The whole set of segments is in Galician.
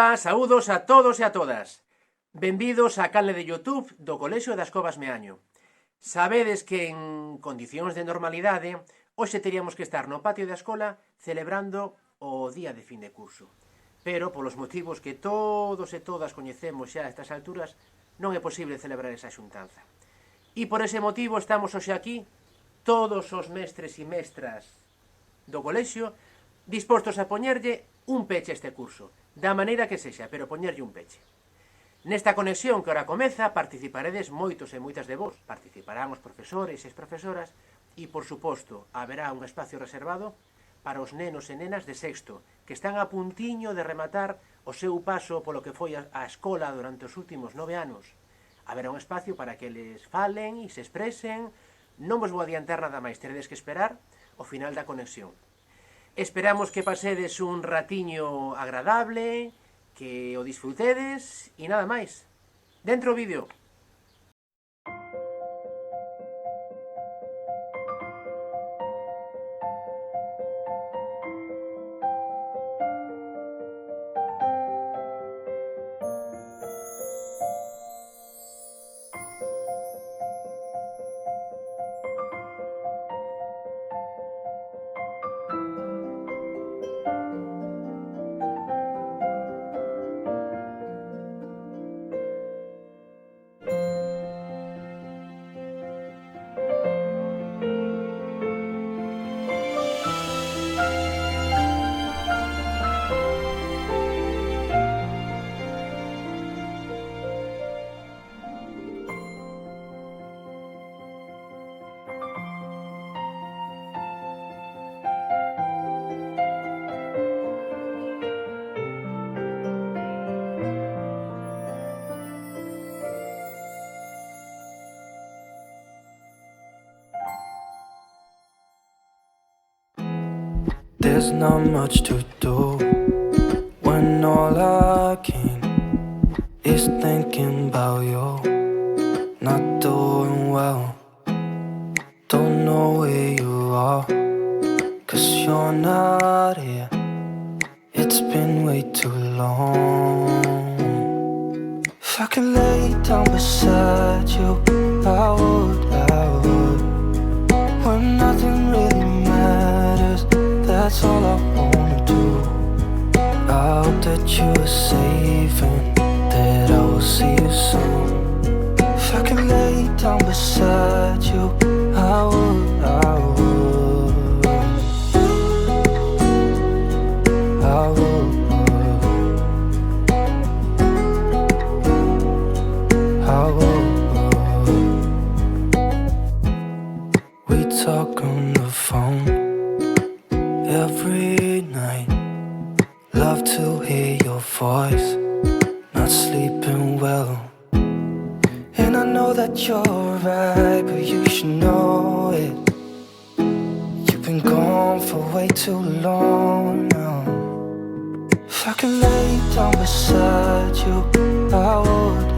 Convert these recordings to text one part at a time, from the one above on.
Ola, saúdos a todos e a todas. Benvidos á canle de YouTube do Colexio das Covas Meaño. Sabedes que en condicións de normalidade hoxe teríamos que estar no patio da escola celebrando o día de fin de curso. Pero, polos motivos que todos e todas coñecemos xa a estas alturas, non é posible celebrar esa xuntanza. E por ese motivo estamos hoxe aquí, todos os mestres e mestras do colexio, dispostos a poñerlle un peche a este curso, da maneira que sexa, pero poñerlle un peche. Nesta conexión que ora comeza, participaredes moitos e moitas de vos. Participarán os profesores e as profesoras e, por suposto, haberá un espacio reservado para os nenos e nenas de sexto, que están a puntiño de rematar o seu paso polo que foi a escola durante os últimos 9 anos. Haberá un espacio para que les falen e se expresen. Non vos vou adiantar nada máis, teredes que esperar o final da conexión. Esperamos que pasedes un ratiño agradable, que o disfrutedes e nada máis. Dentro o vídeo. There's not much to do when all I can is thinking about you. Not doing well, don't know where you are, 'cause you're not here. It's been way too long. If I could lay down beside you, I would, when nothing really matters. That's all I wanna do. I hope that you are safe and that I will see you soon. If I could lay down beside you, I would, I would, I would, I would. We talk on the phone every night, love to hear your voice, not sleeping well. And I know that you're right, but you should know it. You've been gone for way too long now. If I could lay down beside you, I would,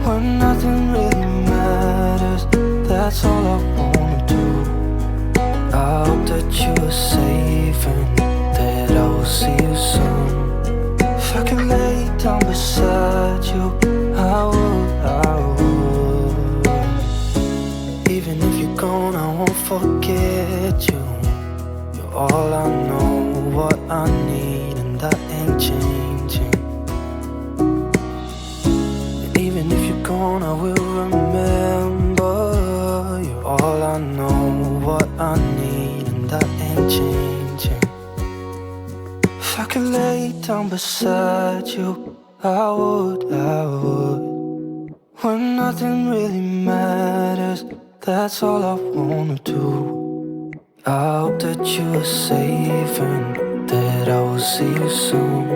when nothing really matters. That's all I wanna do. I hope that you are safe and that I will see you soon. If I could lay down beside you, I would. Even if you're gone, I won't forget you. You're all I know, what I need, and that ain't changing. And even if you're gone, I will remember. You're all I know, what I need, and that ain't changing. If I could lay down beside you, I would, when nothing really matters. That's all I wanna do. I hope that you are safe and that I will see you soon.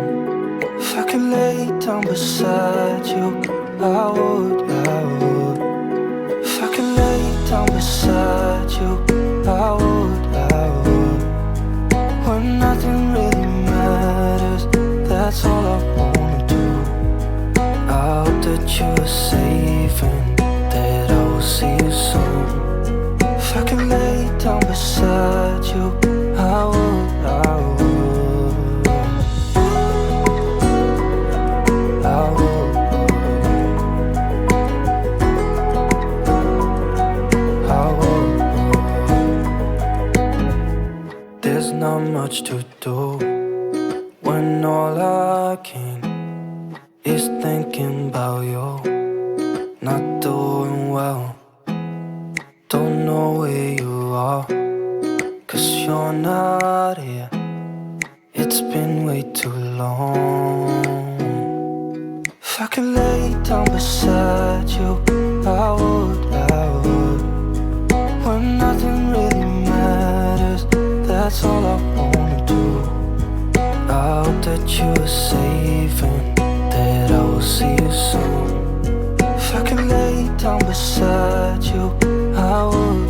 If I could lay down beside you, I would, if I could lay down beside you, I would, when nothing really matters. That's all I wanna do. I hope that you are safe and that I will see you soon. If I could lay down beside you, I would, not much to do when all I can is thinking about you. Not doing well, don't know where you are, 'cause you're not here. It's been way too long. If I could lay down beside you, I would. When nothing really matters, that's all I wanna do. I hope that you are safe and that I will see you soon. If I could lay down beside you, I would.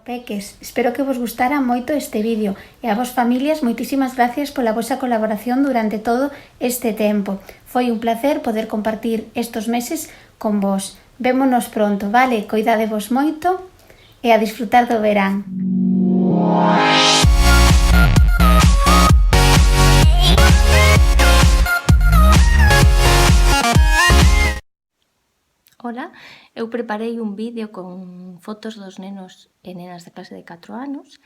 Peques, espero que vos gustara moito este vídeo e a vos familias moitísimas gracias pola vosa colaboración durante todo este tempo. Foi un placer poder compartir estos meses con vos. Vémonos pronto, vale? Coidadevos moito e a disfrutar do verán. Ola, eu preparei un vídeo con fotos dos nenos e nenas da clase de 4 anos,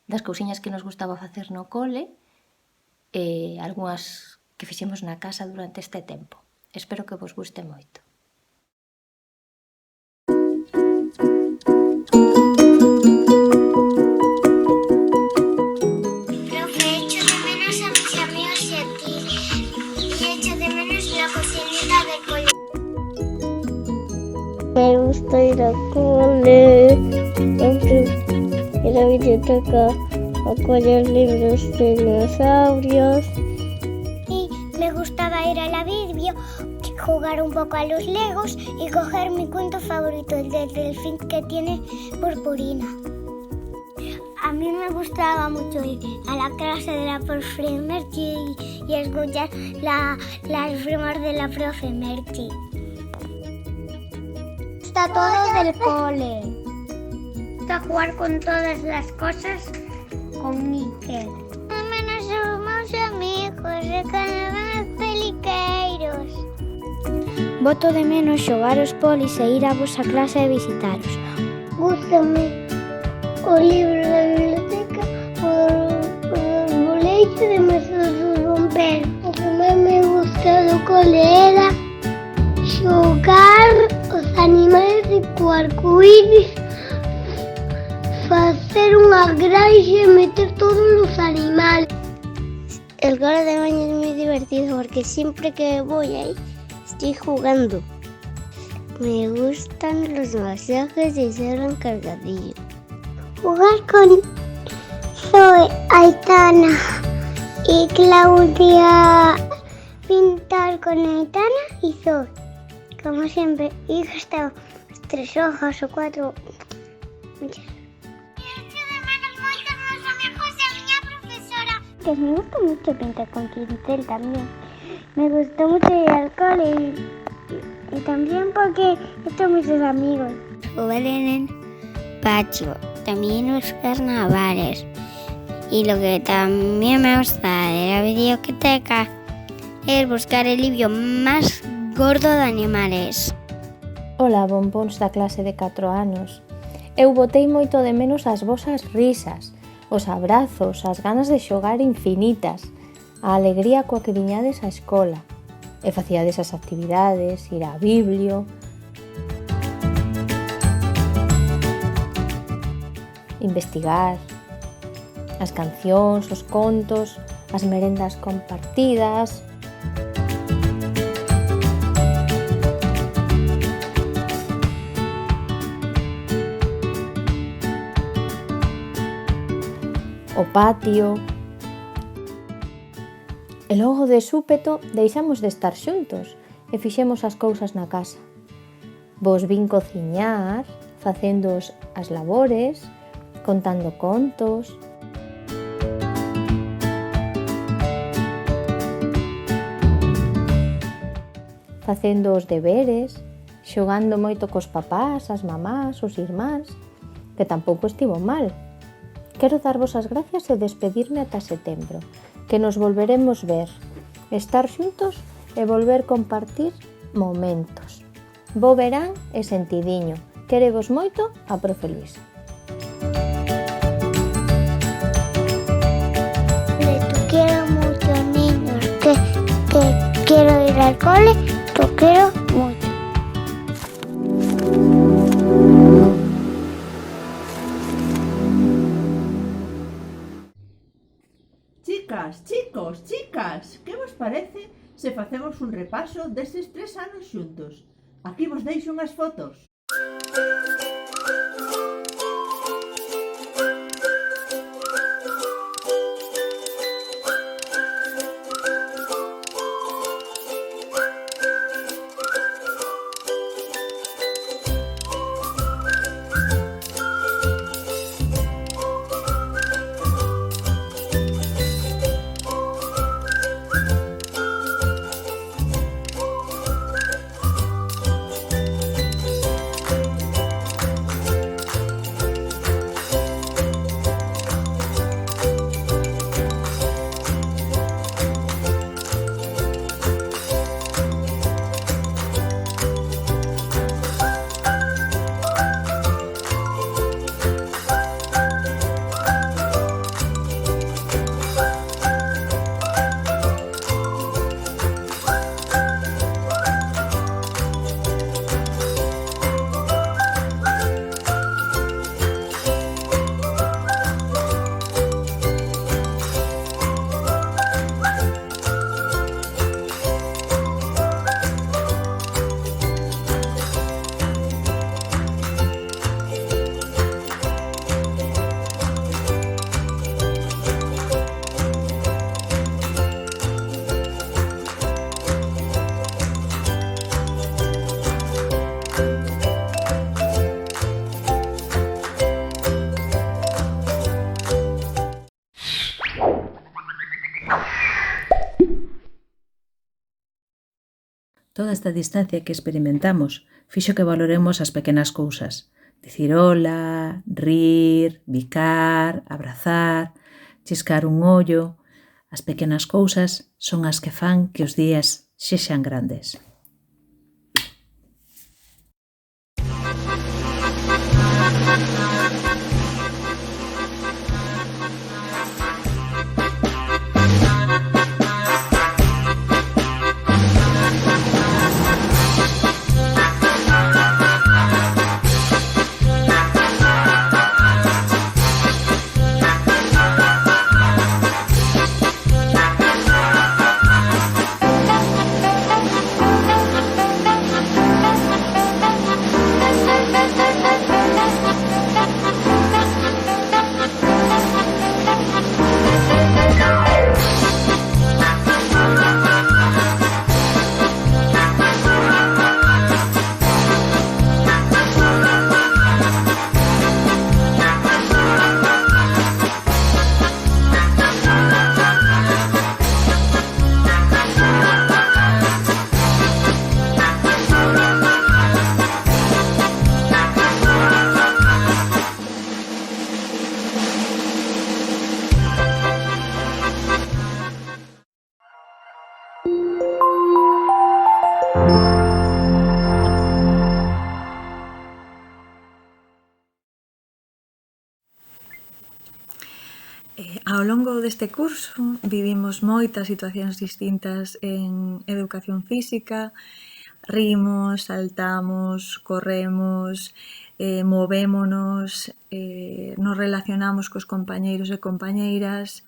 das cousiñas que nos gustaba facer no cole e algunhas que fixemos na casa durante este tempo. Espero que vos guste moito. Profe, echo de menos a mis amigos y a ti. Y echo de menos la cocinita de cole. Me gusta ir al cole, ir a la biblioteca a coger libros de dinosaurios. Y me gustaba ir a la biblia, jugar un poco a los legos y coger mi cuento favorito, el del delfín que tiene purpurina. A mí me gustaba mucho ir a la clase de la profe Merchi y escuchar las bromas de la profe Merchi. Está todo del cole. Está jugar con todas las cosas con Miquel. Menos somos amigos, recordamos peliqueiros. Boto de menos xogar os polis e ir a vosa clase a visitaros. Gústame o libro da biblioteca, o boleite de mesas do romper. O que máis me gusta do cole era xogar os animais de arcoíris, facer unha granja e meter todos os animales. El cole de mañana es muy divertido porque siempre que voy ahí estoy jugando. Me gustan los masajes y ser encargadillo. Jugar con Zoe, Aitana y Claudia. Pintar con Aitana y Zoe. Como siempre, y he gastado 3 hojas o 4. Muchas. Echo de menos moito os meus amigos e a miña profesora. Que me gusta mucho pintar con pincel también. Me gustó mucho ir al cole y también porque he hecho muchos amigos. Jugar en el patio, también los carnavales. Y lo que también me gusta de la biblioteca es buscar el libro más gordo de animales. Ola, bombóns da clase de 4 anos. Eu botei moito de menos as vosas risas, os abrazos, as ganas de xogar infinitas, a alegría coa que viñades á escola e facíades as actividades, ir á biblio, investigar, as cancións, os contos, as merendas compartidas. O patio. E logo de súpeto deixamos de estar xuntos e fixemos as cousas na casa. Vos vin cociñar, facendo as labores, contando contos. Facendo os deberes, xogando moito cos papás, as mamás, os irmáns, que tampouco estivo mal. Quero darvos as gracias e despedirme ata setembro, que nos volveremos ver, estar xuntos e volver compartir momentos. Bo verán e sentidiño. Querevos moito a Profe Luisa. Te quiero mucho, niños, que quiero ir al cole, te quiero mucho. Chicas, que vos parece se facemos un repaso destes 3 anos xuntos? Aquí vos deixo unhas fotos. Toda esta distancia que experimentamos fixo que valoremos as pequenas cousas. Dicir hola, rir, bicar, abrazar, chiscar un ollo. As pequenas cousas son as que fan que os días sexan grandes. Ao longo deste curso vivimos moitas situacións distintas en educación física, rimos, saltamos, corremos, movémonos, nos relacionamos cos compañeiros e compañeiras,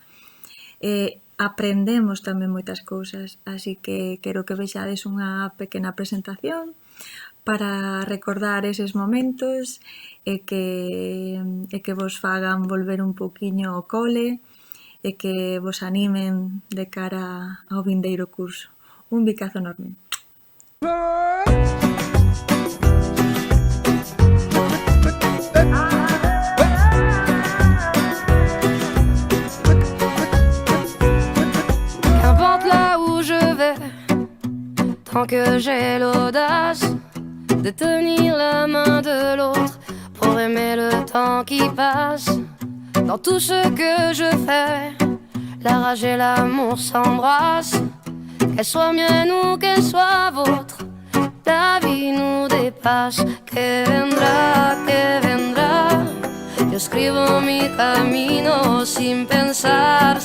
aprendemos tamén moitas cousas, así que quero que vexades unha pequena presentación para recordar eses momentos e que vos fagan volver un poquinho ao cole e que vos animen de cara ao vindeiro curso. Un bicazo enorme. Qu'importe là où je vais, tant que j'ai l'audace de tenir la main de l'autre pour aimer le temps qui passe. Dans tout ce que je fais, la rage et l'amour s'embrassent. Qu'elle soit mienne ou qu'elle soit vôtre, la vie nous dépasse. Que vendrá, yo escribo mi camino sin pensar,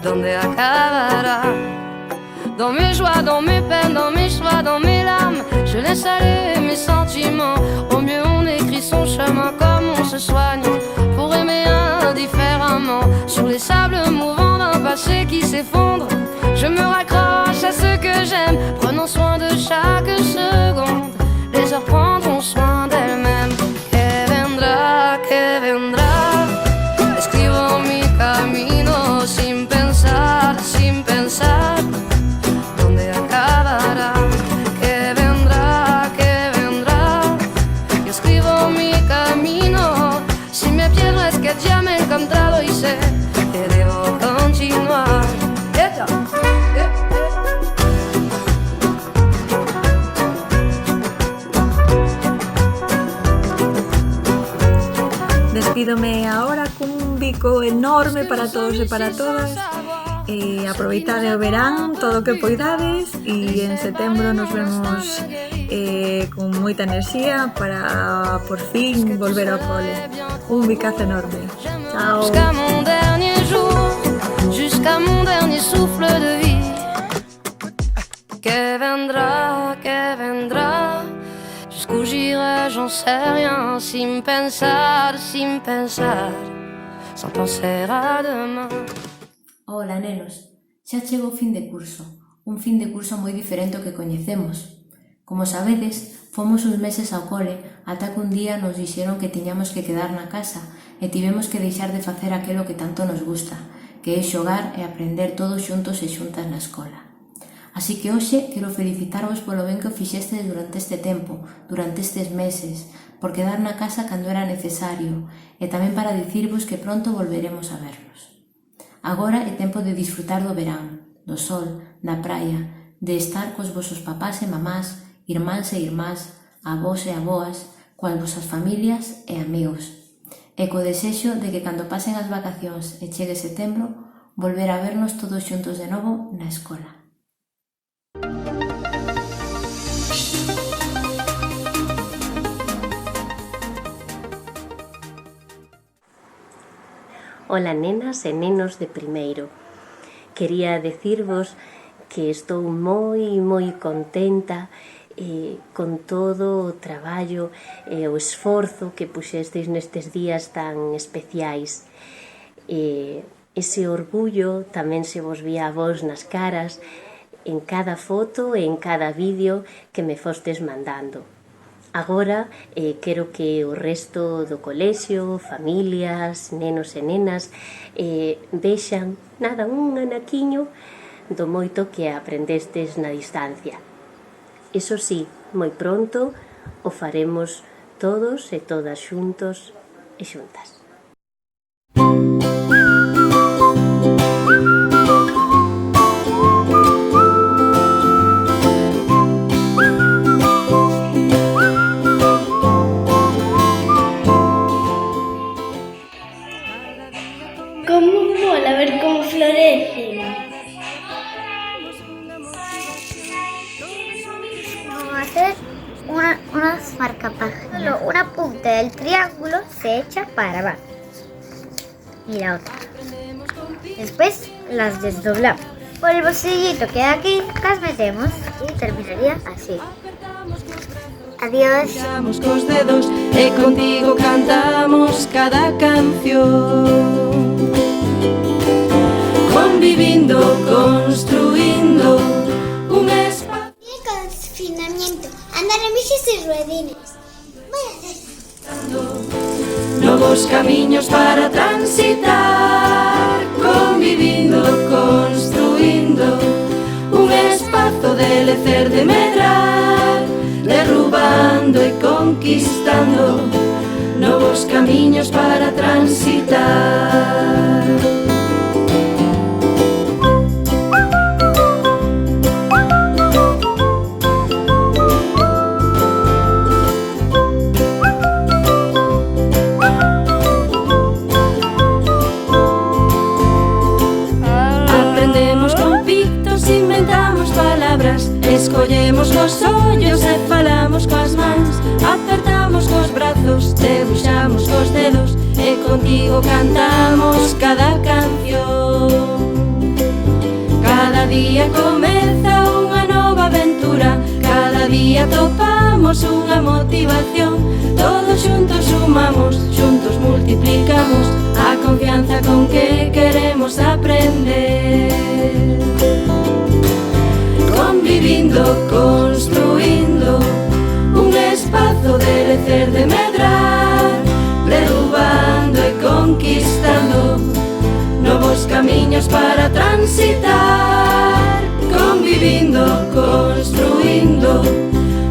dónde acabará. Dans mes joies, dans mes peines, dans mes choix, dans mes larmes, je laisse aller mes sentiments. Au mieux on écrit son chemin comme on se soigne pour aimer indifféremment. Sur les sables mouvants d'un passé qui s'effondre, je me raccroche à ce que j'aime, prenons soin de chaque seconde. Les heures prendront soin d'elles-mêmes. Que vendrá, escribo mi camino sin pensar, dónde acabará. Que vendrá, yo escribo mi camino. Si me pierdo es que ya me he encontrado y sé que debo continuar. Despídome ahora con un bico enorme para todos e para todas. Aproveitade o verán todo o que poidades e en setembro nos vemos con moita enerxía para por fin volver ao cole. Un bicazo enorme. Chao. Jusqu'à mon dernier jour, jusqu'à mon dernier souffle de vie. Que vendrá, jusqu'où j'irai, j'en sais rien. Sin pensar, sans penser à demain. Ola, nenos, xa chegou o fin de curso, un fin de curso moi diferente ao que coñecemos. Como sabedes, fomos uns meses ao cole ata que un día nos dixeron que tiñamos que quedar na casa e tivemos que deixar de facer aquilo que tanto nos gusta, que é xogar e aprender todos xuntos e xuntas na escola. Así que hoxe quero felicitarvos polo ben que o fixestes durante este tempo, durante estes meses, por quedar na casa cando era necesario e tamén para dicirvos que pronto volveremos a vernos. Agora é tempo de disfrutar do verán, do sol, da praia, de estar cos vosos papás e mamás, irmáns e irmás, avós e avoas, coas vosas familias e amigos. E co desexo de que cando pasen as vacacións e chegue setembro, volver a vernos todos xuntos de novo na escola. Ola nenas e nenos de primeiro. Quería decirvos que estou moi contenta con todo o traballo e o esforzo que puxestes nestes días tan especiais. Ese orgullo tamén se vos vía a vos nas caras en cada foto e en cada vídeo que me fostes mandando. Agora quero que o resto do colexio, familias, nenos e nenas vexan un anaquiño do moito que aprendestes na distancia. Eso sí, moi pronto o faremos todos e todas xuntos e xuntas. Unas marcapáginas. Una punta del triángulo se echa para abajo y la otra. Después las desdoblamos. Por el bolsillito que hay aquí las metemos y terminaría así. Adiós. Cos dedos e contigo cantamos cada canción. Convivindo, construindo un espacio. El confinamiento, andar en bicis y ruedines. Voy a hacerlo. Novos camiños para transitar. Convivindo, construindo un espazo de lecer, de medrar, derrubando e conquistando novos camiños para transitar. Escollemos dedos, debuxamos cos dedos e contigo cantamos cada canción. Cada día comeza unha nova aventura, cada día topamos unha motivación. Todos xuntos sumamos, xuntos multiplicamos a confianza con que queremos aprender. Convivindo, construindo un espazo de lecer, de medrar, derrubando e conquistando novos camiños para transitar. Convivindo, construindo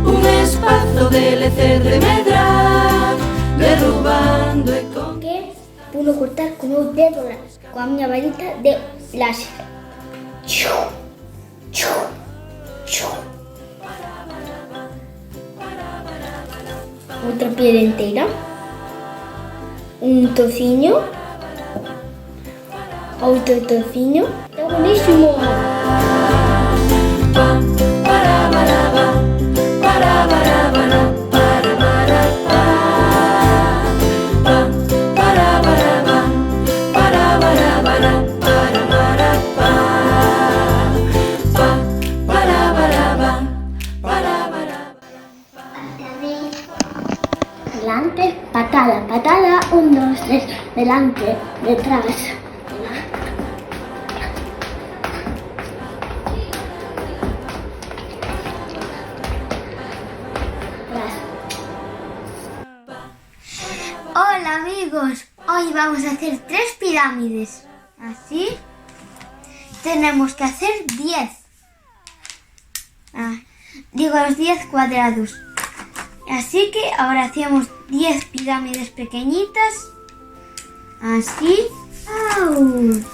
un espazo de lecer, de medrar, derrubando e conquistando. Que pudo cortar co meu dedo coa miña varita de láser. Outra piedra inteira, un tociño, outro tociño. É buenísimo! Delante, patada, patada, 1, 2, 3, delante, detrás. Hola amigos, hoy vamos a hacer 3 pirámides. Así tenemos que hacer 10. Digo los 10 cuadrados. Así que ahora hacemos 10 pirámides pequeñitas. Así. ¡Au!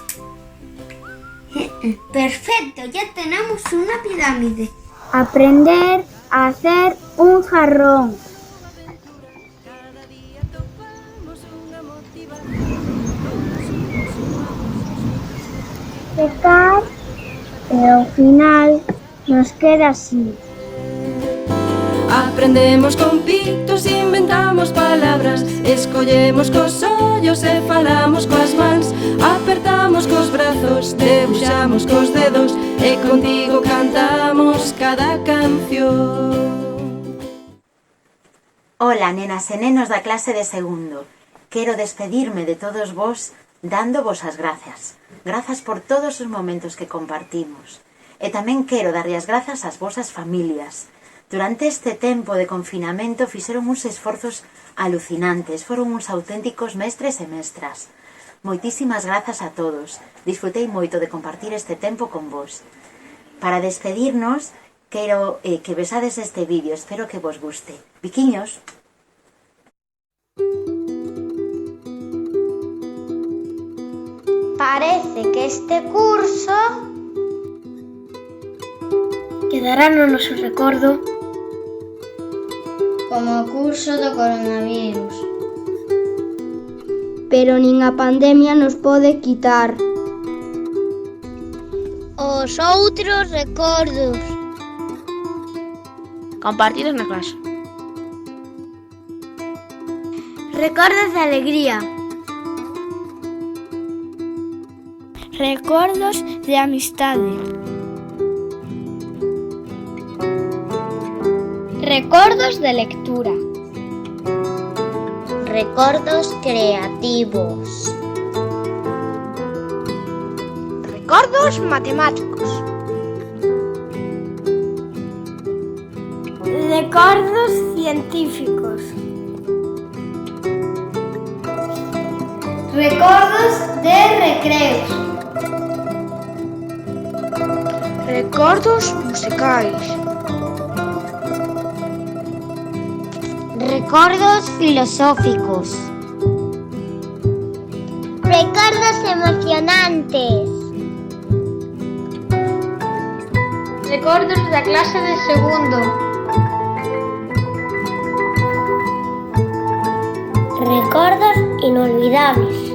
Perfecto, ya tenemos una pirámide. Aprender a hacer un jarrón. Secar y al final nos queda así. Aprendemos con pitos, inventamos palabras, escollemos cos ollos e falamos coas mans, apertamos cos brazos, debuxamos cos dedos e contigo cantamos cada canción. Hola, nenas e nenos da clase de segundo. Quero despedirme de todos vos dándovos as grazas. Grazas por todos os momentos que compartimos. E tamén quero darlle as grazas ás vosas familias. Durante este tempo de confinamento fixeron uns esforzos alucinantes, foron uns auténticos mestres e mestras. Moitísimas grazas a todos, disfrutei moito de compartir este tempo con vos. Para despedirnos, quero que besades este vídeo, espero que vos guste. Biquiños! Parece que este curso quedará no noso recordo como o curso do coronavirus. Pero nin a pandemia nos pode quitar os outros recordos compartidos na clase. Recordos de alegría, recordos de amistade, recordos de lectura, recordos creativos, Recordos matemáticos. recordos científicos, recordos de recreos, Recordos musicais. recordos filosóficos, recordos emocionantes, recordos da clase de segundo, recordos inolvidables,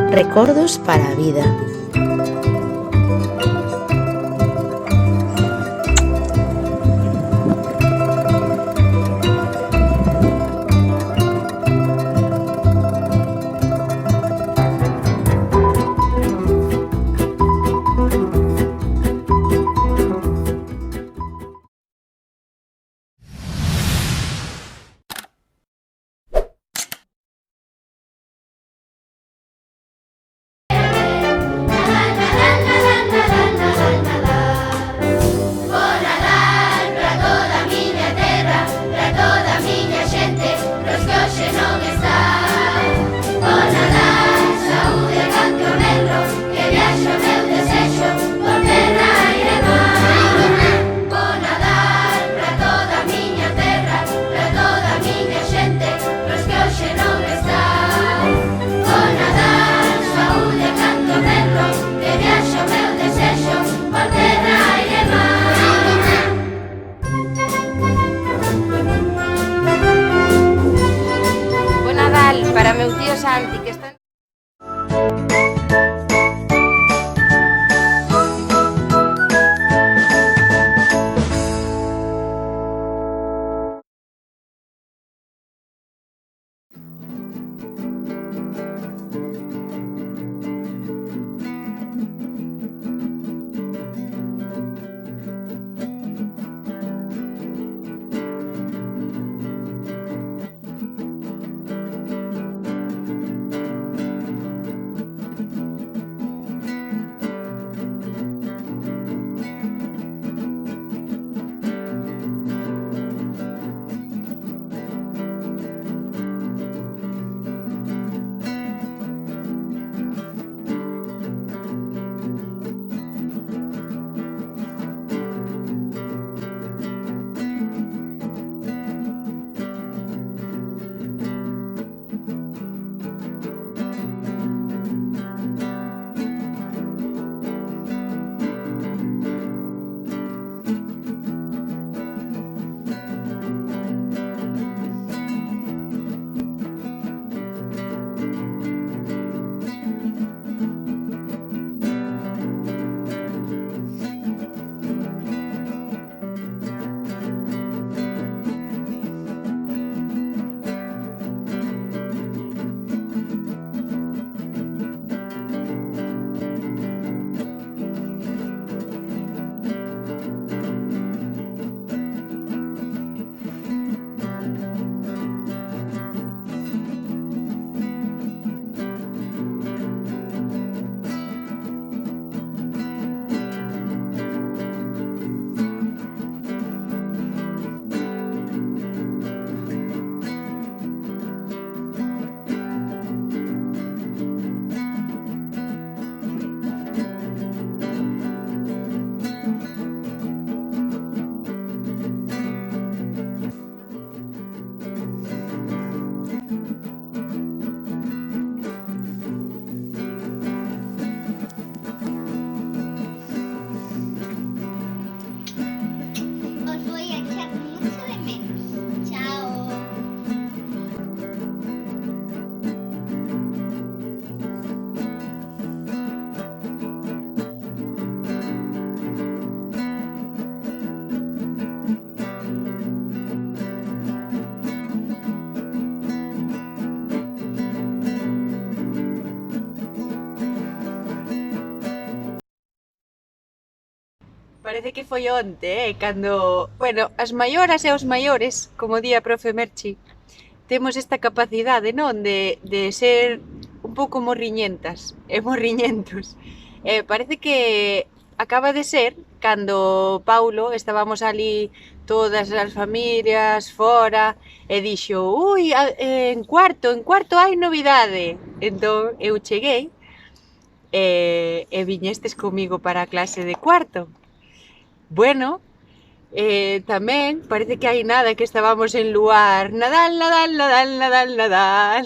Recordos para a vida. para meu tío Santi, que está... Parece que foi onte, cando... Bueno, as maioras e os maiores, como di a profe Merchi, temos esta capacidade, non? De ser un pouco morriñentas e morriñentos. Parece que acaba de ser cando Paulo estábamos ali todas as familias fora e dixo: ui, en cuarto hai novidade. Entón eu cheguei e viñestes comigo para a clase de cuarto. Bueno, tamén parece que hai nada que estábamos en luar Nadal, Nadal, Nadal, Nadal, Nadal.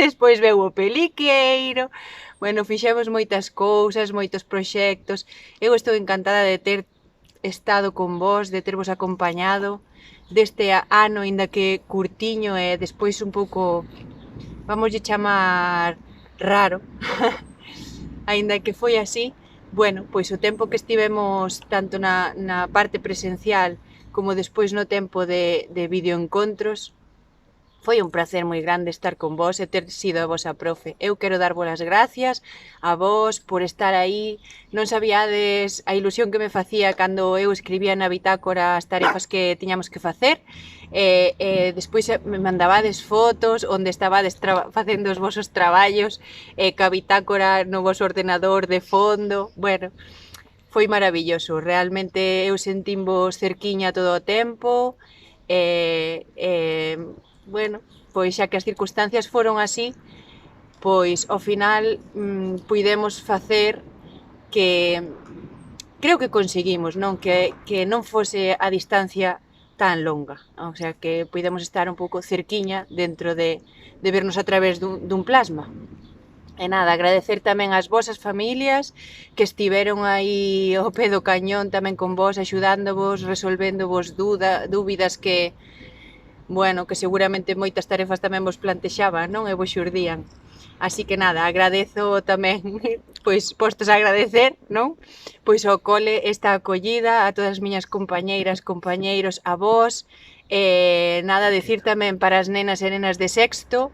Despois veu o peliqueiro. Bueno, fixemos moitas cousas, moitos proxectos. Eu estou encantada de ter estado con vos, de tervos acompañado deste ano, inda que curtiño e despois un pouco, vamos lle chamar, raro. Aínda que foi así. Bueno, pois o tempo que estivemos tanto na parte presencial como despois no tempo de videoencontros, foi un placer moi grande estar con vos e ter sido a vosa profe. Eu quero darvos as gracias a vos por estar aí. Non sabíades a ilusión que me facía cando eu escribía na bitácora as tarefas que tiñamos que facer. Despois me mandabades fotos onde estabades facendo os vosos traballos, ca bitácora no voso ordenador de fondo. Bueno, foi maravilloso. Realmente eu sentímos cerquiña todo o tempo. Bueno, pois xa que as circunstancias foron así, pois ao final puidemos facer que creo que conseguimos, non? Que non fose a distancia tan longa, o sea, que puidemos estar un pouco cerquiña dentro de vernos a través dun plasma. E nada, agradecer tamén ás vosas familias que estiveron aí ao pé do cañón tamén con vos, axudándovos, resolvéndovos dúbidas que bueno, que seguramente moitas tarefas tamén vos plantexaban, non? E vos xurdían. Así que nada, agradezo tamén, pois postos a agradecer, non? Pois ao cole esta acollida, a todas as miñas compañeiras, compañeiros, a vos, nada, decir tamén para as nenas e nenas de sexto,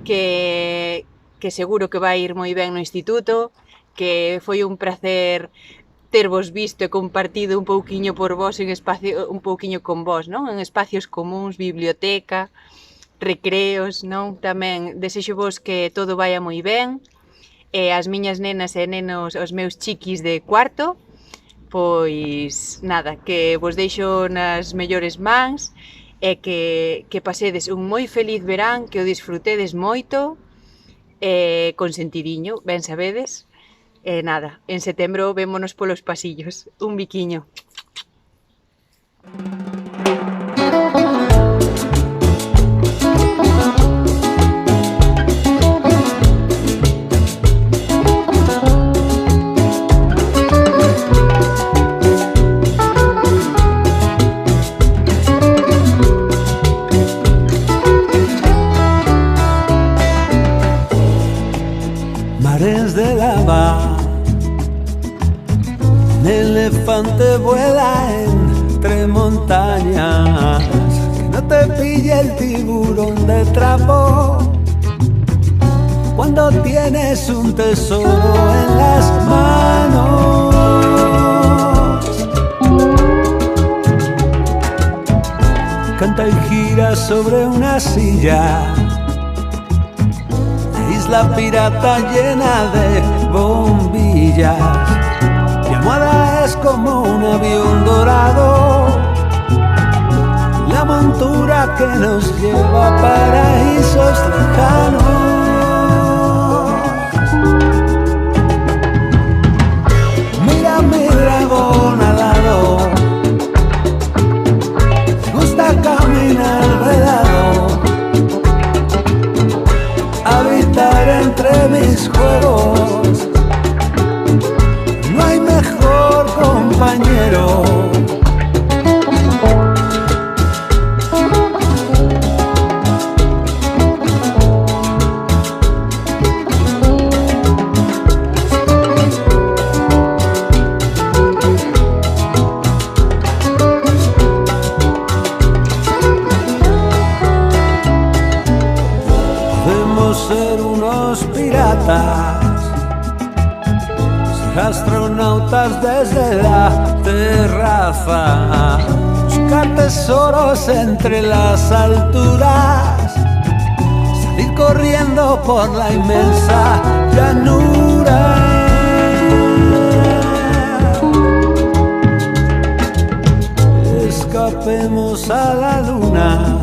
que seguro que vai ir moi ben no instituto, que foi un placer tervos visto e compartido un pouquiño por vos en espacio, un pouquiño con vos, non? En espacios comuns, biblioteca, recreos, non? Tamén desexo vos que todo vaya moi ben, e as miñas nenas e nenos, os meus chiquis de cuarto, pois nada, que vos deixo nas mellores mans e que pasedes un moi feliz verán, que o disfrutedes moito, con sentidiño, ben sabedes, e nada, en setembro vémonos polos pasillos. Un biquiño. Mares de lava, un elefante vuela entre montañas, que no te pille el tiburón de trapo cuando tienes un tesoro en las manos. Canta y gira sobre una silla, la pirata llena de bombillas. Mi almohada es como un avión dorado, la montura que nos lleva a paraísos lejanos. Mira mi dragón alado, me gusta caminar velado, habitar entre mis juegos. No hay mejor compañero. Ser unos piratas, ser astronautas desde la terraza, buscar tesoros entre las alturas, salir corriendo por la inmensa llanura. Escapemos a la luna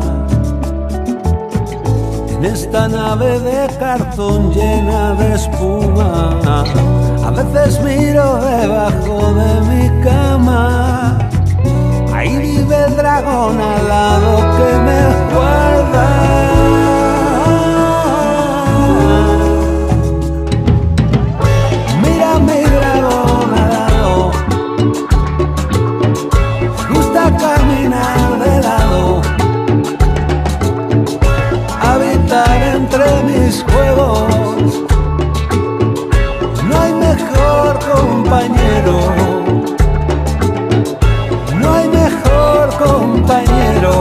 en esta nave de cartón llena de espuma. A veces miro debajo de mi cama, ahí vive el dragón alado que me guarda. Mira mi dragón alado, me gusta caminar de lado, habitar entre mis juegos. No hay mejor compañero, no hay mejor compañero,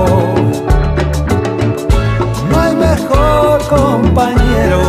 no hay mejor compañero.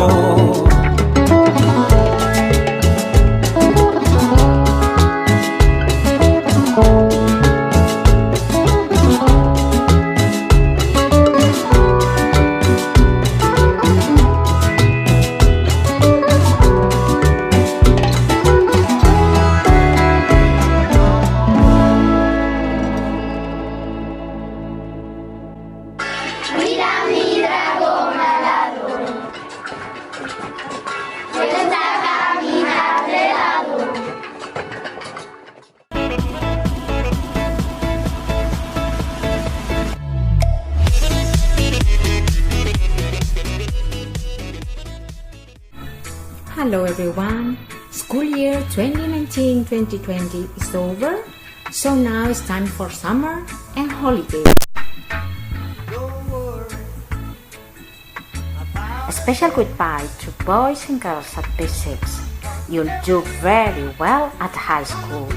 Hello everyone, school year 2019-2020 is over, so now it's time for summer and holidays. special goodbye to boys and girls at P6. You'll do very well at high school.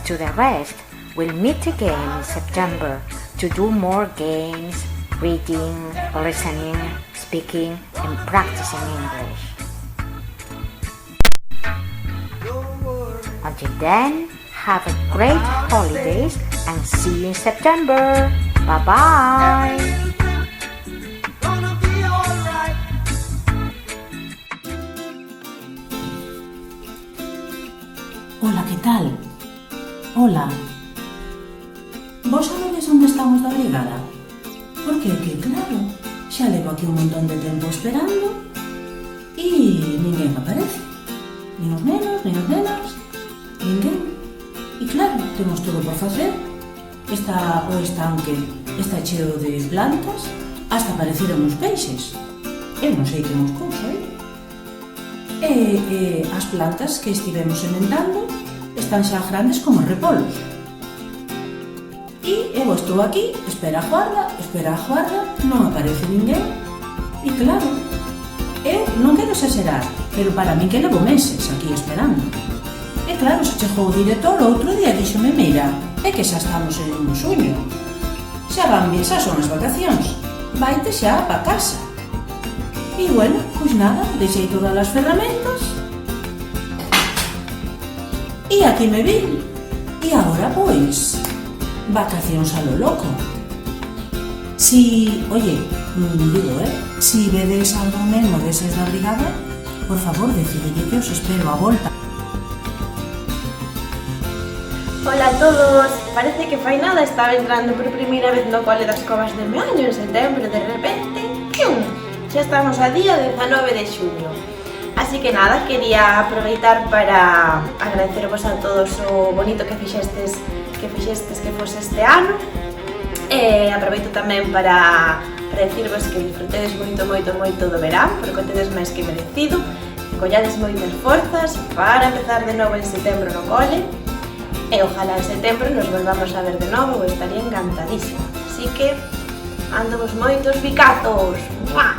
To the rest, we'll meet again in September to do more games, reading, listening, speaking, and practicing English. Until then, have a great holidays and see you in September. Bye-bye! Hola, ¿qué tal? Hola. Vos sabedes onde estamos da brigada? Porque é que, claro, xa levo aquí un montón de tempo esperando e ninguén aparece. Nin os nenos, nin as nenas, ninguén. E claro, temos todo por facer. O estanque está cheo de plantas, hasta apareceron os peixes. Eu non sei que nos cousa, E as plantas que estivemos sementando están xa grandes como repolos. E eu estou aquí, espera a guarda, non aparece ninguén. E claro, eu non quero exagerar, pero para mí que levo meses aquí esperando. E claro, se chegou o director outro día díxome, mira, é que xa estamos en xuño. Xa son as vacacións, vaite xa pa casa. E bueno, pois nada, deixei todas as ferramentas e aquí me vin. E agora pois, vacacións a lo loco. Si, oye, digo, si vedes algo mesmo deses da brigada, por favor, decidille que os espero a volta. Hola a todos, parece que fai nada estaba entrando por primeira vez no cole das Covas de Meaño en setembro, de repente, ¡pium! Xa estamos a día 19 de xuño. Así que nada, quería aproveitar para agradecervos a todos o bonito que fixestes que fose este ano. Aproveito tamén para decirvos que disfrutedes moito do verán, porque o tedes máis que merecido, que collades moitas forzas para empezar de novo en setembro no cole, e ojalá en setembro nos volvamos a ver de novo, estaría encantadísima. Así que, andovos moitos bicazos! ¡Mua!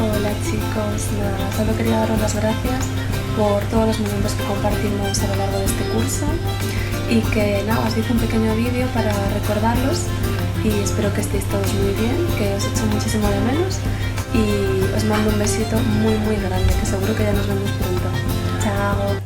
Hola chicos, nada, solo quería daros las gracias por todos los momentos que compartimos a lo largo de este curso y que nada, os hice un pequeño vídeo para recordarlos y espero que estéis todos muy bien, que os echo muchísimo de menos y os mando un besito muy grande, que seguro que ya nos vemos pronto. Chao.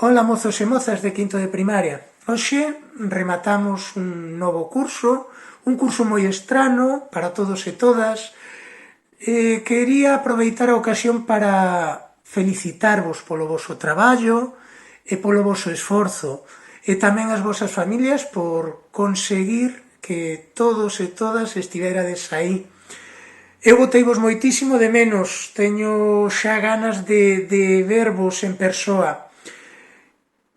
Ola mozos e mozas de quinto de primaria. Hoxe rematamos un novo curso, un curso moi estrano para todos e todas. Quería aproveitar a ocasión para felicitarvos polo voso traballo e polo voso esforzo e tamén as vosas familias por conseguir que todos e todas estiverades aí. Eu boteivos moitísimo de menos, teño xa ganas de vervos en persoa.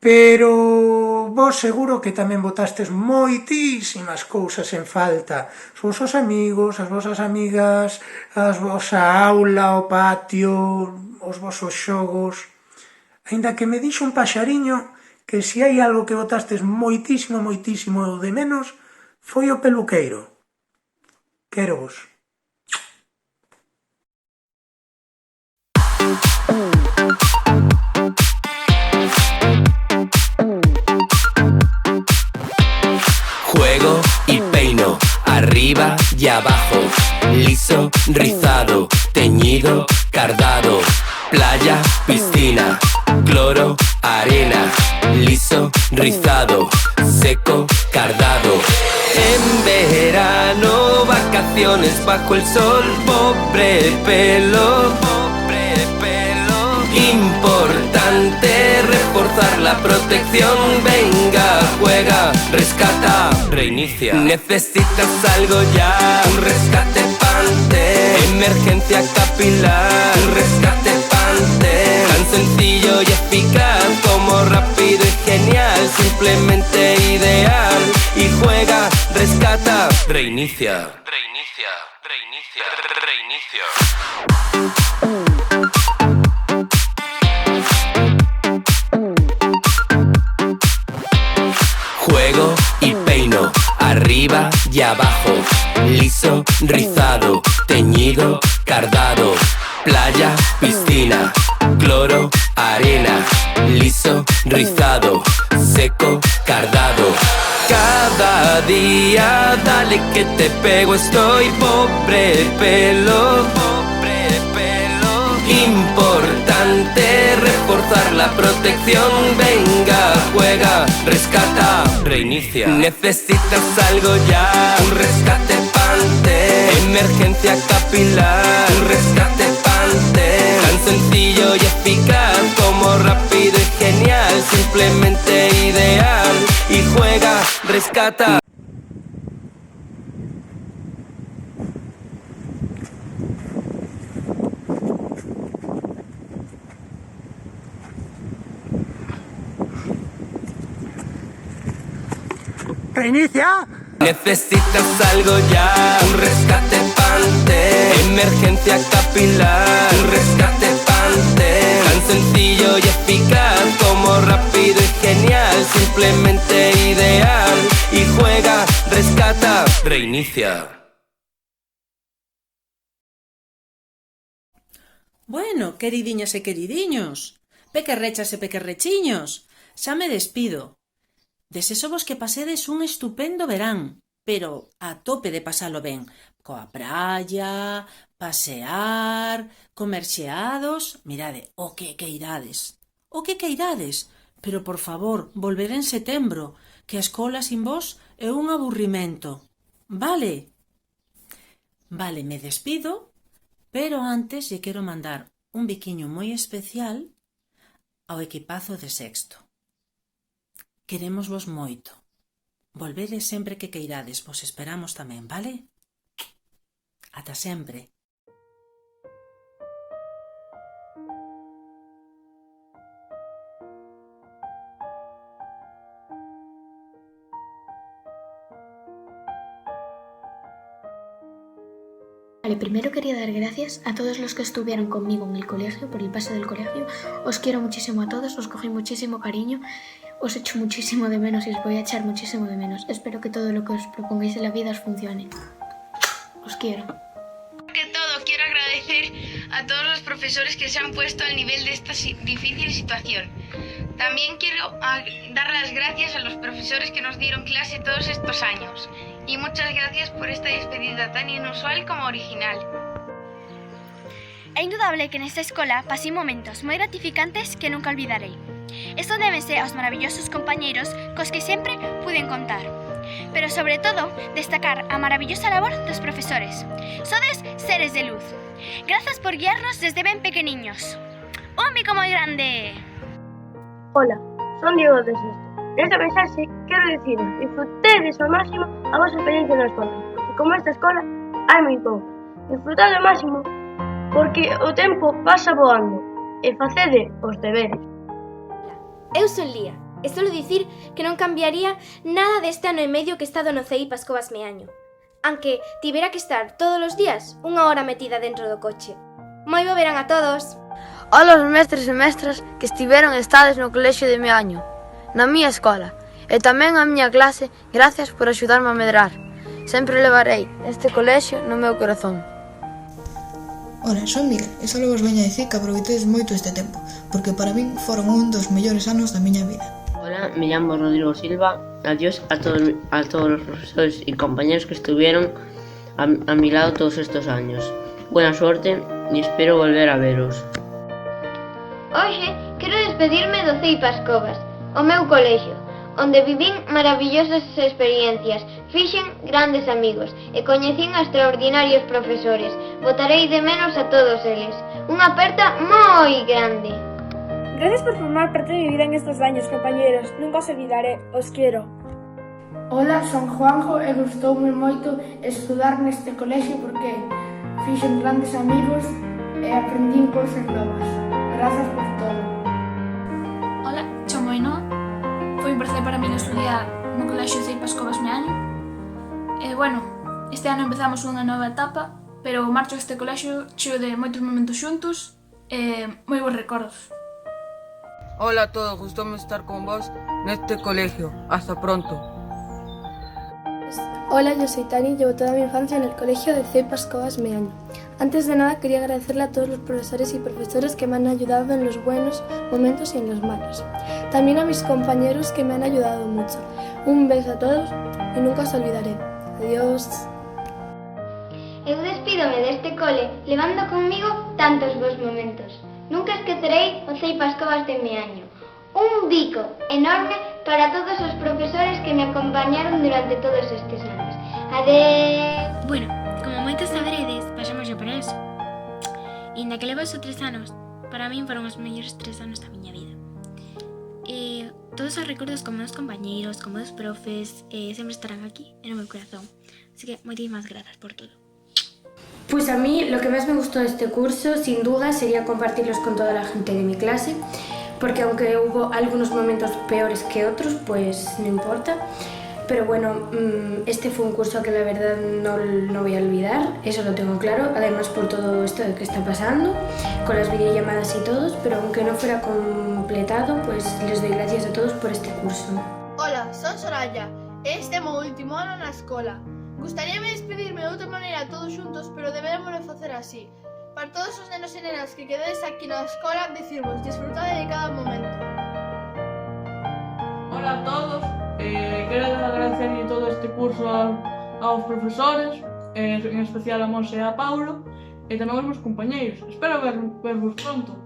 Pero vos seguro que tamén botastes moitísimas cousas en falta. Os vosos amigos, as vosas amigas, a vosa aula, o patio, os vosos xogos. Aínda que me dixo un paxariño que se hai algo que botastes moitísimo de menos, foi o peluqueiro. Quero vos. Juego y peino, arriba y abajo, liso, rizado, teñido, cardado, playa, piscina, cloro, arena, liso, rizado, seco, cardado. En verano, vacaciones bajo el sol, pobre pelo, importante reforzar la protección. Venga, juega, rescata, reinicia. Necesitas algo ya, un rescate Pante. Emergencia capilar, un rescate Pante. Tan sencillo y eficaz como rápido y genial, simplemente ideal. Y juega, rescata, reinicia. Reinicia, reinicia, reinicia. Juego y peino, arriba y abajo, liso, rizado, teñido, cardado, playa, piscina, cloro, arena, liso, rizado, seco, cardado. Cada día dale que te pego, estoy pobre pelo, importante reforzar la protección. Venga, juega, rescata, reinicia. Necesitas algo ya, un rescate Pante. Emergencia capilar, un rescate Pante. Tan sencillo y eficaz como rápido y genial, simplemente ideal. Y juega, rescata. ¡Reinicia! Necesitas algo ya, un rescate Pante. Emergencia capilar, un rescate Pante. Tan sencillo y eficaz como rápido y genial, simplemente ideal. Y juega, rescata, reinicia. Bueno, queridiñas e queridiños, pequerrechas e pequerrechiños, xa me despido. Desexo vos que pasedes un estupendo verán, pero a tope de pasalo ben, coa praia, pasear, comer xeados. Mirade, o que queirades, pero por favor, volver en setembro, que a escola sin vos é un aburrimento. Vale? Vale, me despido, pero antes lle quero mandar un biquiño moi especial ao equipazo de sexto. Queremos vos moito. Volvedes sempre que queirades, vos esperamos tamén, vale? Ata sempre. Vale, primero quería dar gracias a todos los que estuvieron conmigo en el colegio, por el pase del colegio. Os quiero muchísimo a todos, os cogí muchísimo cariño, os echo muchísimo de menos y os voy a echar muchísimo de menos. Espero que todo lo que os propongáis en la vida os funcione. Os quiero. Que todo, quiero agradecer a todos los profesores que se han puesto al nivel de esta difícil situación. También quiero dar las gracias a los profesores que nos dieron clase todos estos años. Y muchas gracias por esta despedida tan inusual como original. É indudable que nesta escola pasei momentos moi gratificantes que nunca olvidarei. Isto débese aos maravillosos compañeiros cos que sempre puiden contar. Pero sobre todo, destacar a maravillosa labor dos profesores. Sodes seres de luz. Grazas por guiarnos desde ben pequeniños. Un bico moi grande! Hola, son Diego de Sexto. Nesta mensaxe quero diciros, disfrutedes ao máximo a vosa experiencia na escola, porque como esta escola hai moi pouco. Disfrutade ao máximo, porque o tempo pasa voando, e facede os deberes. Eu son Lía, e solo dicir que non cambiaría nada deste ano e medio que he estado no CEI Pascobas Meaño, aunque tivera que estar todos os días unha hora metida dentro do coche. Moi bo verán a todos! Ola aos mestres e mestras que estiveron e estades no colexio de Meaño, na miña escola, e tamén a miña clase, gracias por axudarme a medrar. Sempre levarei este colexio no meu corazón. Ola, son Miguel, e só vos veño a dicir que aproveitedes moito este tempo, porque para min foron un dos mellores anos da miña vida. Hola, me llamo Rodrigo Silva. Adiós a todos los profesores y compañeros que estuvieron a mi lado todos estos años. Buena suerte y espero volver a veros. Hoxe quero despedirme do Ceipas Covas, o meu colexio, onde vivín maravillosas experiencias, fixen grandes amigos e coñecín a extraordinarios profesores. Botarei de menos a todos eles. Unha aperta moi grande. Gracias por formar parte de mi vida en estos años, compañeros. Nunca os olvidaré. Os quiero. Hola, son Juanjo e gustoume moito estudar neste colexio porque fixen grandes amigos e aprendín cousas novas. Grazas por todo. Hola, chamo Ainhoa. Foi un placer para mí estudiar no colexio Ceipas Covas Meaño. Bueno, este ano empezamos unha nova etapa, pero marcho este colexio cheo de moitos momentos xuntos e moi bons recordos. Hola a todos, gustoume estar con vos neste colegio. Hasta pronto. Hola, yo soy Tani y llevo toda mi infancia en el colegio de Ceipas Covas Meaño. Antes de nada quería agradecerle a todos los profesores y profesoras que me han ayudado en los buenos momentos y en los malos. También a mis compañeros que me han ayudado mucho. Un beso a todos y nunca os olvidaré. Adiós. Eu despídome deste cole levando conmigo tantos bons momentos. Nunca esquecerei o Ceipas Covas de Meaño. Un bico enorme para todos os profesores que me acompañaron durante todos estes anos. Adeu. Bueno, como moitos saberedes, pasamos xa por eso. E inda que levo só 3 anos, para min foron os mellores 3 anos da miña vida. Todos os recordos con meus compañeiros, con meus profes, sempre estarán aquí, no meu corazón. Así que moitísimas grazas por todo. Pues a mí lo que más me gustó de este curso, sin duda, sería compartirlos con toda la gente de mi clase, porque aunque hubo algunos momentos peores que otros, pues no importa. Pero bueno, este fue un curso que la verdad no voy a olvidar, eso lo tengo claro, además por todo esto que está pasando, con las videollamadas y todos, pero aunque no fuera completado, pues les doy gracias a todos por este curso. Hola, son Soraya, este é o meu último ano na escola. Gustaríame despedirme de outra maneira todos xuntos, pero debemos facer así. Para todos os nenos e nenas que quededes aquí na escola, dicirvos, disfrutade de cada momento. Hola a todos, quero agradecer todo este curso aos profesores, en especial a Monse e a Paulo, e tamén aos meus compañeiros. Espero vervos pronto.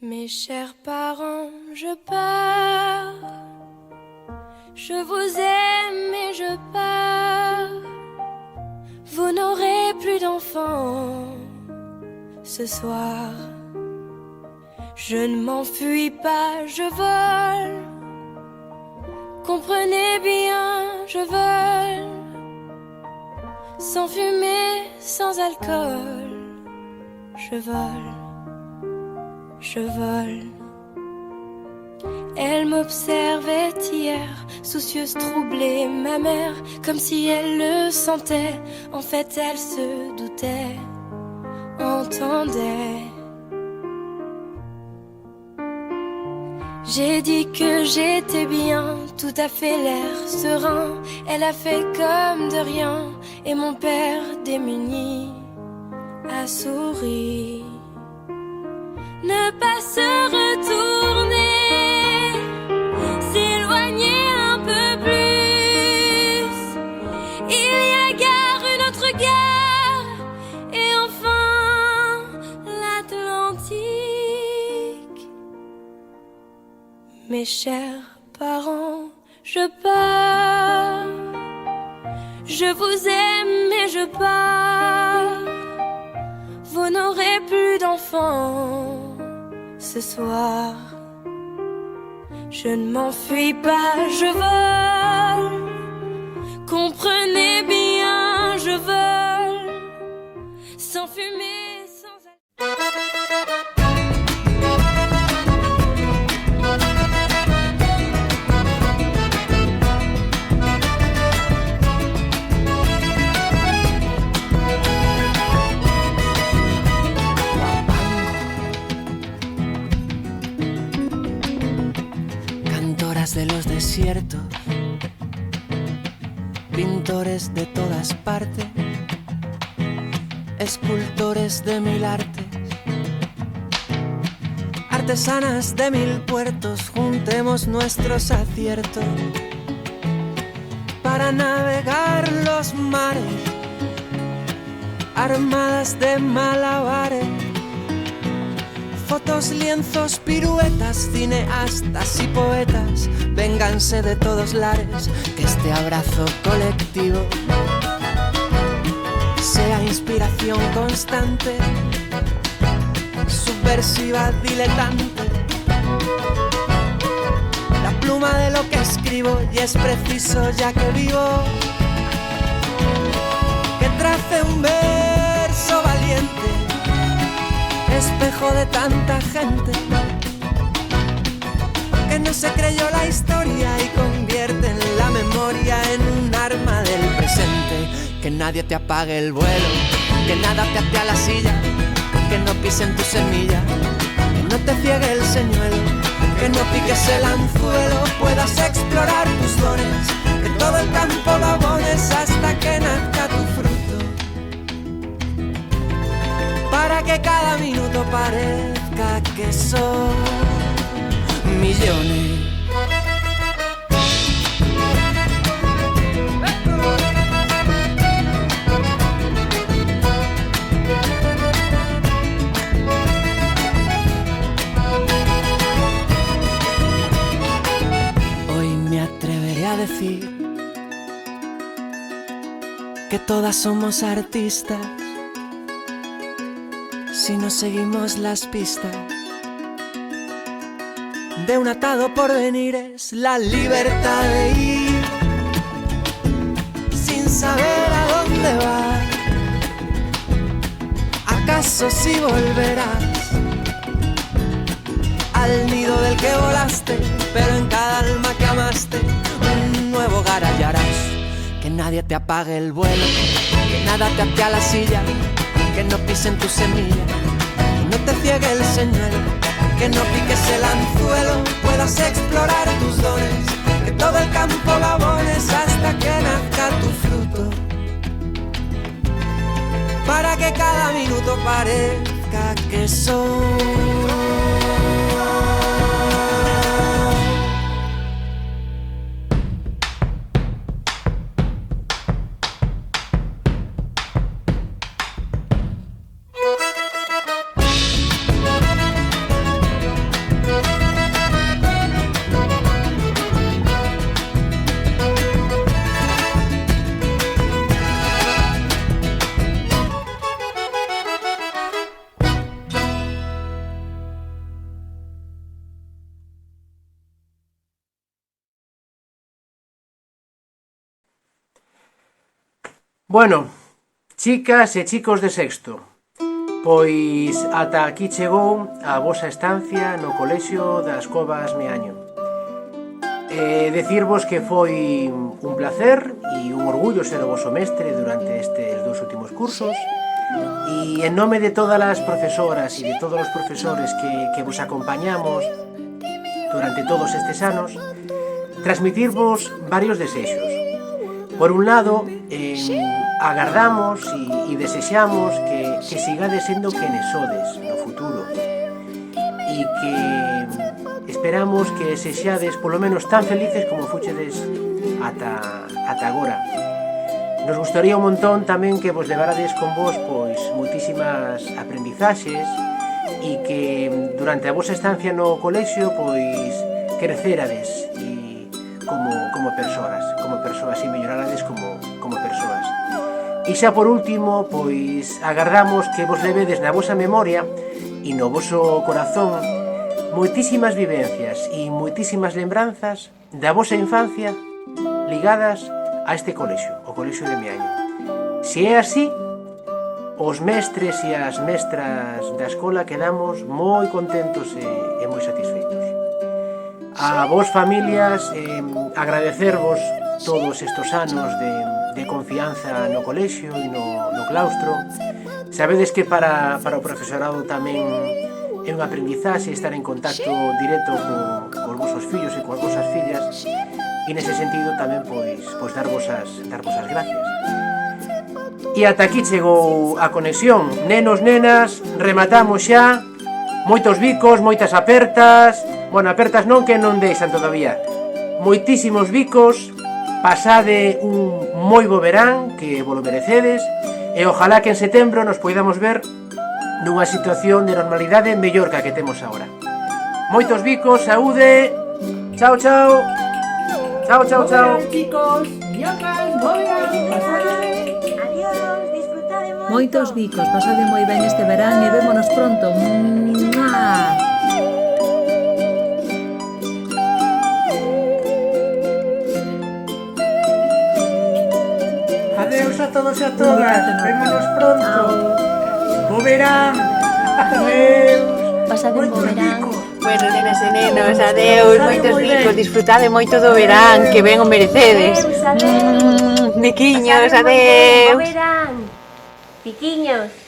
Mes chers parents, je pars. Je vous aime et je pars. Vous n'aurez plus d'enfants ce soir. Je ne m'enfuis pas, je vole. Comprenez bien, je vole. Sans fumée, sans alcool. Je vole. Je vole. Elle m'observait hier, soucieuse, troublée, ma mère, comme si elle le sentait. En fait, elle se doutait, entendait. J'ai dit que j'étais bien, tout à fait l'air serein. Elle a fait comme de rien, et mon père démuni a souri. Ne pas se retourner, s'éloigner un peu plus. Il y a gare, une autre gare, et enfin l'Atlantique. Mes chers parents, je pars. Je vous aime et je pars. Vous n'aurez plus d'enfants ce soir. Je ne m'enfuis pas, je vole. Comprenez bien, je vole. Sans fumer, sans de los desiertos, pintores de todas partes, escultores de 1000 artes, artesanas de 1000 puertos, juntemos nuestros aciertos para navegar los mares armadas de malabares. Fotos, lienzos, piruetas, cineastas y poetas, vénganse de todos lares, que este abrazo colectivo sea inspiración constante, subversiva, diletante. La pluma de lo que escribo y es preciso ya que vivo, que trace un verso valiente, espejo de tanta gente que no se creyó la historia y convierte en la memoria en un arma del presente. Que nadie te apague el vuelo, que nada te ate a la silla, que no pisen tu semilla, que no te ciegue el señuelo, que no piques el anzuelo, puedas explorar tus dones, que todo el campo lo abones hasta que nazca tu fruto, para que cada minuto parezca que son millones. Decir que todas somos artistas si no seguimos las pistas de un atado porvenir. Es la libertad de ir sin saber a dónde vas. ¿Acaso si volverás al nido del que volaste, pero en cada alma que amaste un nuevo hogar hallarás? Que nadie te apague el vuelo, que nada te ate a la silla, que no pisen tu semilla, que no te ciegue el señuelo, que no piques el anzuelo, puedas explorar tus dones, que todo el campo lo abones hasta que nazca tu fruto, para que cada minuto parezca que son Bueno, chicas e chicos de sexto, pois ata aquí chegou a vosa estancia no Colexio das Covas Meaño. Decirvos que foi un placer e un orgullo ser o voso mestre durante estes 2 últimos cursos, e en nome de todas as profesoras e de todos os profesores que vos acompañamos durante todos estes anos, transmitirvos varios desexos. Por un lado, agardamos e desexamos que sigades sendo quenes sodes no futuro e que esperamos que sexades polo menos tan felices como fuchedes ata agora. Nos gustaría un montón tamén que vos levarades con vos pois moitísimas aprendizaxes e que durante a vosa estancia no colexio pois crecerades como persoas e mellorarades como persoas. E xa por último, pois agardamos que vos levedes na vosa memoria e no voso corazón moitísimas vivencias e moitísimas lembranzas da vosa infancia ligadas a este colexio, o Colexio de Meaño. Se é así, os mestres e as mestras da escola quedamos moi contentos e moi satisfeitos. A vos familias, agradecervos todos estes anos de confianza no colexio e no claustro. Sabedes que para o profesorado tamén é un aprendizaxe estar en contacto directo cos vosos fillos e coas vosas fillas, e nese sentido tamén pois darvos as gracias. E ata aquí chegou a conexión. Nenos, nenas, rematamos xa. Moitos bicos, moitas apertas. Bueno, apertas non, que non deixan todavía. Moitísimos bicos. Pasade un moi bo verán, que vos lo merecedes. E ojalá que en setembro nos poidamos ver nunha situación de normalidade mellor que a que temos agora. Moitos bicos, saúde. Chao, chao. Chao, chao, chao. Chicos, miñocas, Moitos bicos, pasade moi ben este verán e vémonos pronto. Adeus a todos e a todas. Vémonos pronto. Bo verán. Adeus. Pasade un bo verán. Bueno, nenas e nenos, adeus, moitos bicos, disfrutade moito do verán, que ben o merecedes. Niquiños, adeus. Bo verán, piquiños.